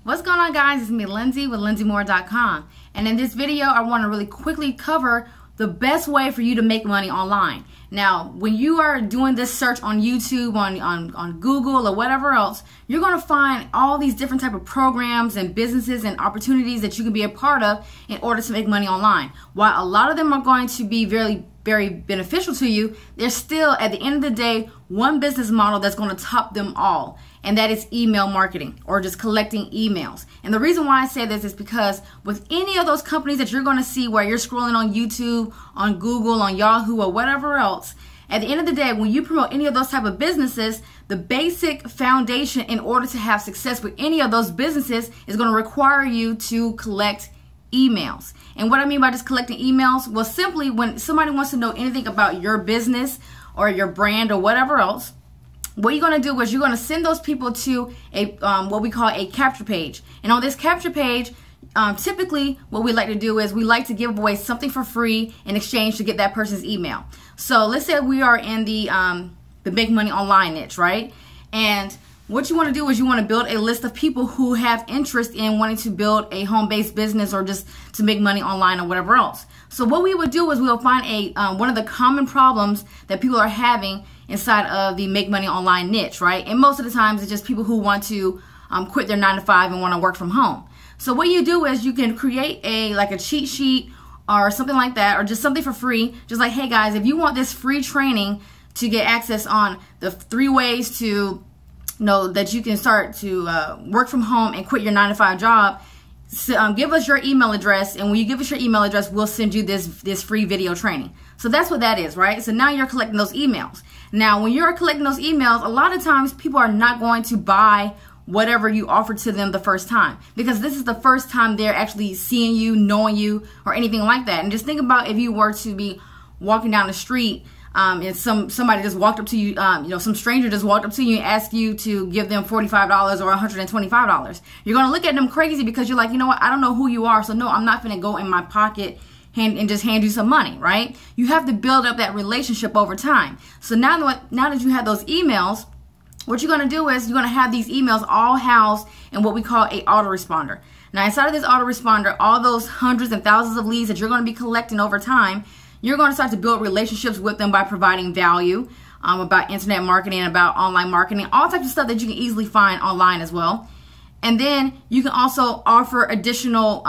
What's going on, guys? It's me, Lindsay, with LindsayMoore.com. And in this video, I want to really quickly cover the best way for you to make money online. Now, when you are doing this search on YouTube, on Google, or whatever else, you're going to find all these different type of programs and businesses and opportunities that you can be a part of in order to make money online. While a lot of them are going to be very beneficial to you, there's still, at the end of the day, one business model that's going to top them all, and that is email marketing, or just collecting emails. And the reason why I say this is because with any of those companies that you're going to see where you're scrolling on YouTube, on Google, on Yahoo, or whatever else, at the end of the day, when you promote any of those type of businesses, the basic foundation in order to have success with any of those businesses is going to require you to collect emails. And what I mean by just collecting emails, well, simply when somebody wants to know anything about your business or your brand or whatever else, what you're going to do is you're going to send those people to a what we call a capture page. And on this capture page, typically what we like to do is we like to give away something for free in exchange to get that person's email. So let's say we are in the make money online niche, right? And what you want to do is you want to build a list of people who have interest in wanting to build a home-based business or just to make money online or whatever else. So what we would do is we'll find one of the common problems that people are having inside of the make money online niche, right? And most of the times it's just people who want to quit their 9-to-5 and want to work from home. So what you do is you can create a cheat sheet or something like that, or just something for free. Just like, hey guys, if you want this free training to get access on the 3 ways to know that you can start to work from home and quit your 9-to-5 job, so, give us your email address, and when you give us your email address, we'll send you this free video training. So that's what that is, right? So now you're collecting those emails. Now, when you're collecting those emails, a lot of times people are not going to buy whatever you offer to them the first time, because this is the first time they're actually seeing you, knowing you, or anything like that. And just think about if you were to be walking down the street and somebody just walked up to you, some stranger just walked up to you and asked you to give them $45 or $125. You're going to look at them crazy because you're like, you know what, I don't know who you are, so no, I'm not going to go in my pocket and just hand you some money, right? You have to build up that relationship over time. So now that you have those emails, what you're going to do is you're going to have these emails all housed in what we call a autoresponder. Now, inside of this autoresponder, all those hundreds and thousands of leads that you're going to be collecting over time, you're going to start to build relationships with them by providing value about internet marketing, about online marketing, all types of stuff that you can easily find online as well. And then you can also offer additional,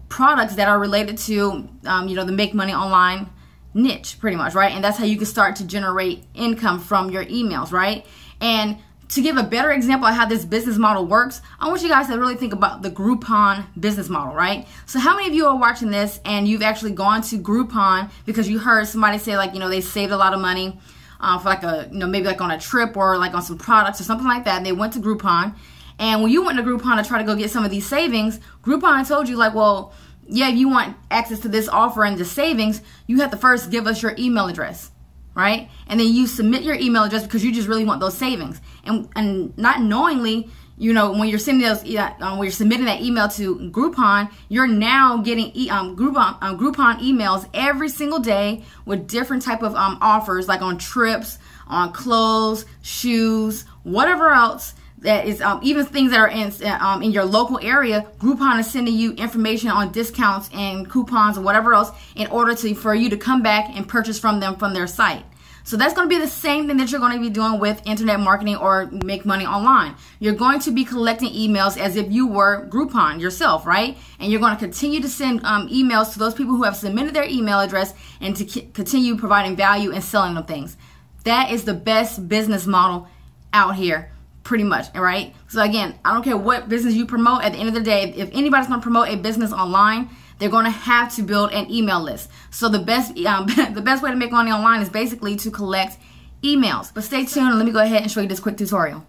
products that are related to, the make money online niche, pretty much, right? And that's how you can start to generate income from your emails, right? And to give a better example of how this business model works, I want you guys to really think about the Groupon business model, right? So how many of you are watching this and you've actually gone to Groupon because you heard somebody say, like, they saved a lot of money for like maybe like on a trip or like on some products or something like that, and they went to Groupon. And when you went to Groupon to try to go get some of these savings, Groupon told you, like, well, yeah, if you want access to this offer and the savings, you have to first give us your email address, right? And then you submit your email address because you just really want those savings. And not knowingly, when you're sending those, when you're submitting that email to Groupon, you're now getting Groupon emails every single day with different type of offers, like on trips, on clothes, shoes, whatever else. That is even things that are in your local area. Groupon is sending you information on discounts and coupons and whatever else in order for you to come back and purchase from them from their site. So that's going to be the same thing that you're going to be doing with internet marketing or make money online. You're going to be collecting emails as if you were Groupon yourself, right? And you're going to continue to send emails to those people who have submitted their email address and to continue providing value and selling them things. That is the best business model out here. Pretty much, all right? So again, I don't care what business you promote. At the end of the day, if anybody's going to promote a business online, they're going to have to build an email list. So the best the best way to make money online is basically to collect emails. But stay tuned and let me go ahead and show you this quick tutorial.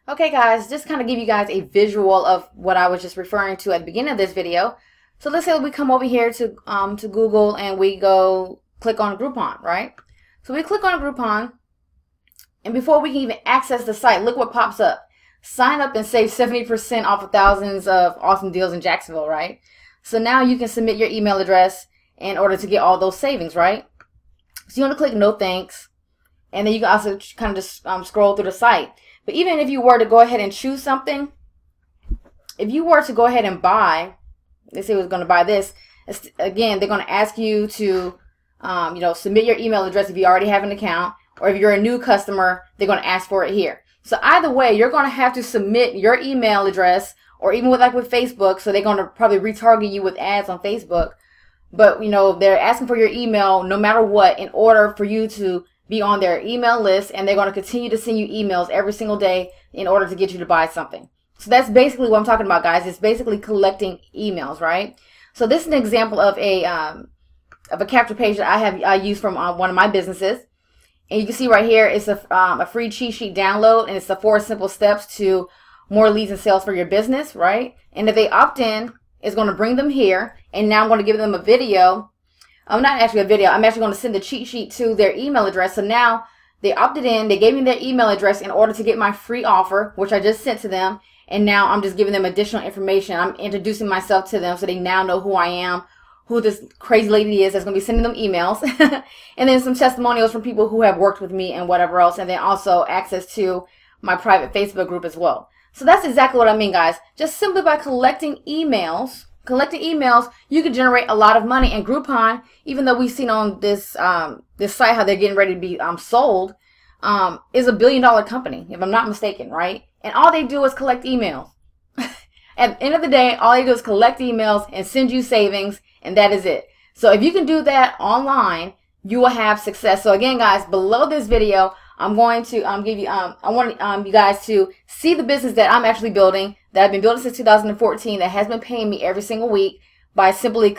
Okay, guys, just kind of give you guys a visual of what I was just referring to at the beginning of this video. So let's say we come over here to Google and we go click on Groupon, right? So we click on Groupon. And before we can even access the site, look what pops up. Sign up and save 70% off of thousands of awesome deals in Jacksonville, right? So now you can submit your email address in order to get all those savings, right? So you want to click no thanks. And then you can also kind of just scroll through the site. But even if you were to go ahead and choose something, if you were to go ahead and buy, let's say we was going to buy this, again, they're going to ask you to, you know, submit your email address if you already have an account, or if you're a new customer, they're going to ask for it here. So either way, you're going to have to submit your email address, or even with Facebook, so they're going to probably retarget you with ads on Facebook. But, you know, they're asking for your email no matter what in order for you to be on their email list, and they're going to continue to send you emails every single day in order to get you to buy something. So that's basically what I'm talking about, guys. It's basically collecting emails, right? So this is an example of a capture page that I use from one of my businesses. And you can see right here, it's a free cheat sheet download, and it's the 4 simple steps to more leads and sales for your business, right? And if they opt in, it's going to bring them here. And now I'm going to give them a video. Not actually a video. I'm actually going to send the cheat sheet to their email address. So now they opted in. They gave me their email address in order to get my free offer, which I just sent to them. And now I'm just giving them additional information. I'm introducing myself to them so they now know who I am, who this crazy lady is that's going to be sending them emails. And then some testimonials from people who have worked with me and whatever else. And then also access to my private Facebook group as well. So that's exactly what I mean, guys. Just simply by collecting emails, you can generate a lot of money. And Groupon, even though we've seen on this this site how they're getting ready to be sold, is $1 billion company, if I'm not mistaken, right? And all they do is collect emails. At the end of the day, all they do is collect emails and send you savings, and that is it. So if you can do that online, you will have success. So again, guys, below this video, I'm going to give you, I want you guys to see the business that I'm actually building, that I've been building since 2014, that has been paying me every single week by simply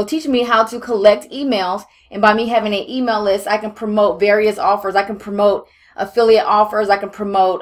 teaching me how to collect emails. And by me having an email list, I can promote various offers. I can promote affiliate offers. I can promote,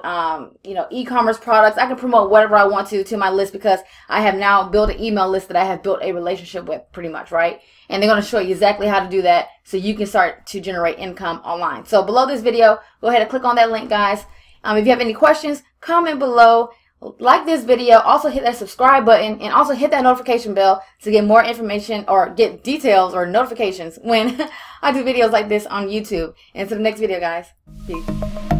e-commerce products. I can promote whatever I want to my list, because I have now built an email list that I have built a relationship with, pretty much, right? And they're going to show you exactly how to do that so you can start to generate income online. So below this video, go ahead and click on that link, guys. If you have any questions, comment below. Like this video. Also hit that subscribe button, and also hit that notification bell to get more information or get details or notifications when I do videos like this on YouTube. And to the next video, guys. Peace.